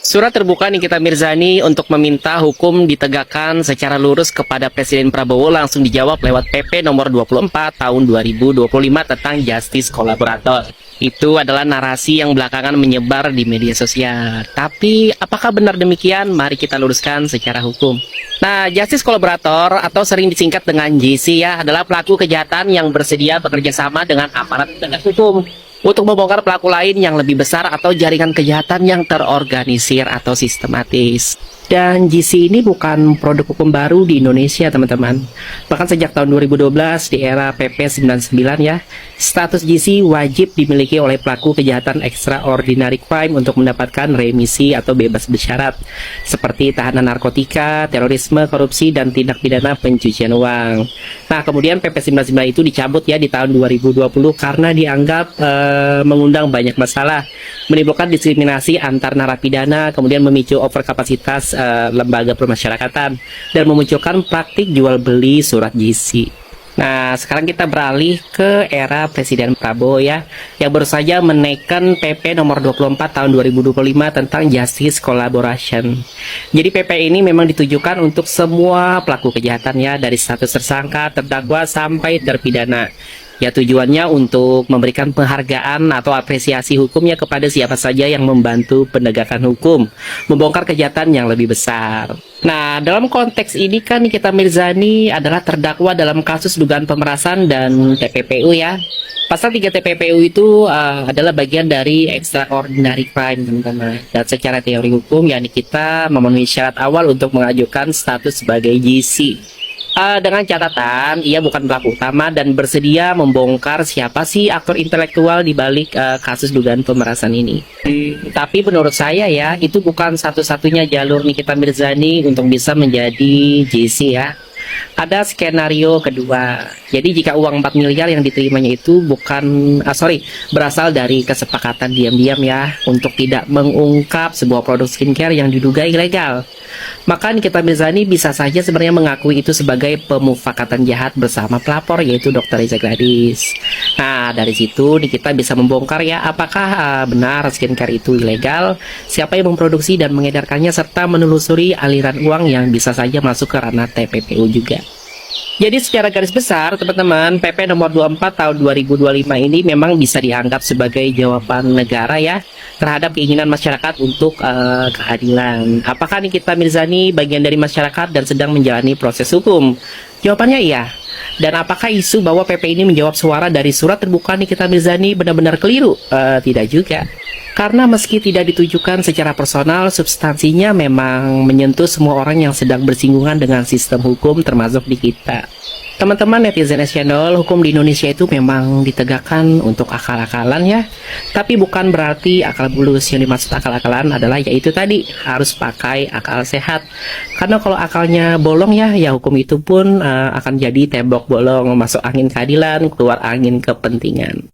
Surat terbuka Nikita Mirzani untuk meminta hukum ditegakkan secara lurus kepada Presiden Prabowo langsung dijawab lewat PP nomor 24 tahun 2025 tentang Justice Kolaborator. Itu adalah narasi yang belakangan menyebar di media sosial. Tapi apakah benar demikian? Mari kita luruskan secara hukum. Nah, Justice Kolaborator atau sering disingkat dengan JC ya adalah pelaku kejahatan yang bersedia bekerja sama dengan aparat penegak hukum untuk membongkar pelaku lain yang lebih besar atau jaringan kejahatan yang terorganisir atau sistematis. Dan GC ini bukan produk hukum baru di Indonesia, teman-teman. Bahkan sejak tahun 2012 di era PP 99 ya, status GC wajib dimiliki oleh pelaku kejahatan extraordinary crime untuk mendapatkan remisi atau bebas bersyarat, seperti tahanan narkotika, terorisme, korupsi, dan tindak pidana pencucian uang. Nah, kemudian PP 99 itu dicabut ya di tahun 2020 karena dianggap mengundang banyak masalah, menimbulkan diskriminasi antar narapidana, kemudian memicu overkapasitas lembaga permasyarakatan, dan memunculkan praktik jual beli surat GC. Nah, sekarang kita beralih ke era Presiden Prabowo ya, yang baru saja menaikkan PP nomor 24 tahun 2025 tentang Justice Collaboration. Jadi PP ini memang ditujukan untuk semua pelaku kejahatan ya, dari status tersangka, terdakwa, sampai terpidana. Ya, tujuannya untuk memberikan penghargaan atau apresiasi hukumnya kepada siapa saja yang membantu penegakan hukum, membongkar kejahatan yang lebih besar. Nah, dalam konteks ini kan Nikita Mirzani adalah terdakwa dalam kasus dugaan pemerasan dan TPPU ya. Pasal 3 TPPU itu adalah bagian dari extraordinary crime, teman-teman. Dan secara teori hukum ya Nikita memenuhi syarat awal untuk mengajukan status sebagai GC. Dengan catatan, ia bukan pelaku utama dan bersedia membongkar siapa sih aktor intelektual di balik kasus dugaan pemerasan ini. Tapi menurut saya ya, itu bukan satu-satunya jalur Nikita Mirzani untuk bisa menjadi JC ya. Ada skenario kedua. Jadi jika uang 4 miliar yang diterimanya itu berasal dari kesepakatan diam-diam ya untuk tidak mengungkap sebuah produk skincare yang diduga ilegal, maka Nikita Mirzani bisa saja sebenarnya mengakui itu sebagai pemufakatan jahat bersama pelapor, yaitu Dr. Reza Gladys. Nah, dari situ Nikita bisa membongkar ya apakah benar skincare itu ilegal, siapa yang memproduksi dan mengedarkannya, serta menelusuri aliran uang yang bisa saja masuk ke ranah TPPU juga. Jadi secara garis besar, teman-teman, PP nomor 24 tahun 2025 ini memang bisa dianggap sebagai jawaban negara ya terhadap keinginan masyarakat untuk keadilan. Apakah Nikita Mirzani bagian dari masyarakat dan sedang menjalani proses hukum? Jawabannya iya. Dan apakah isu bahwa PP ini menjawab suara dari surat terbuka Nikita Mirzani benar-benar keliru? Tidak juga. Karena meski tidak ditujukan secara personal, substansinya memang menyentuh semua orang yang sedang bersinggungan dengan sistem hukum, termasuk di kita. Teman-teman netizen channel, hukum di Indonesia itu memang ditegakkan untuk akal-akalan ya. Tapi bukan berarti akal bulus. Yang dimaksud akal-akalan adalah yaitu tadi, harus pakai akal sehat. Karena kalau akalnya bolong ya hukum itu pun akan jadi tembok bolong, masuk angin keadilan, keluar angin kepentingan.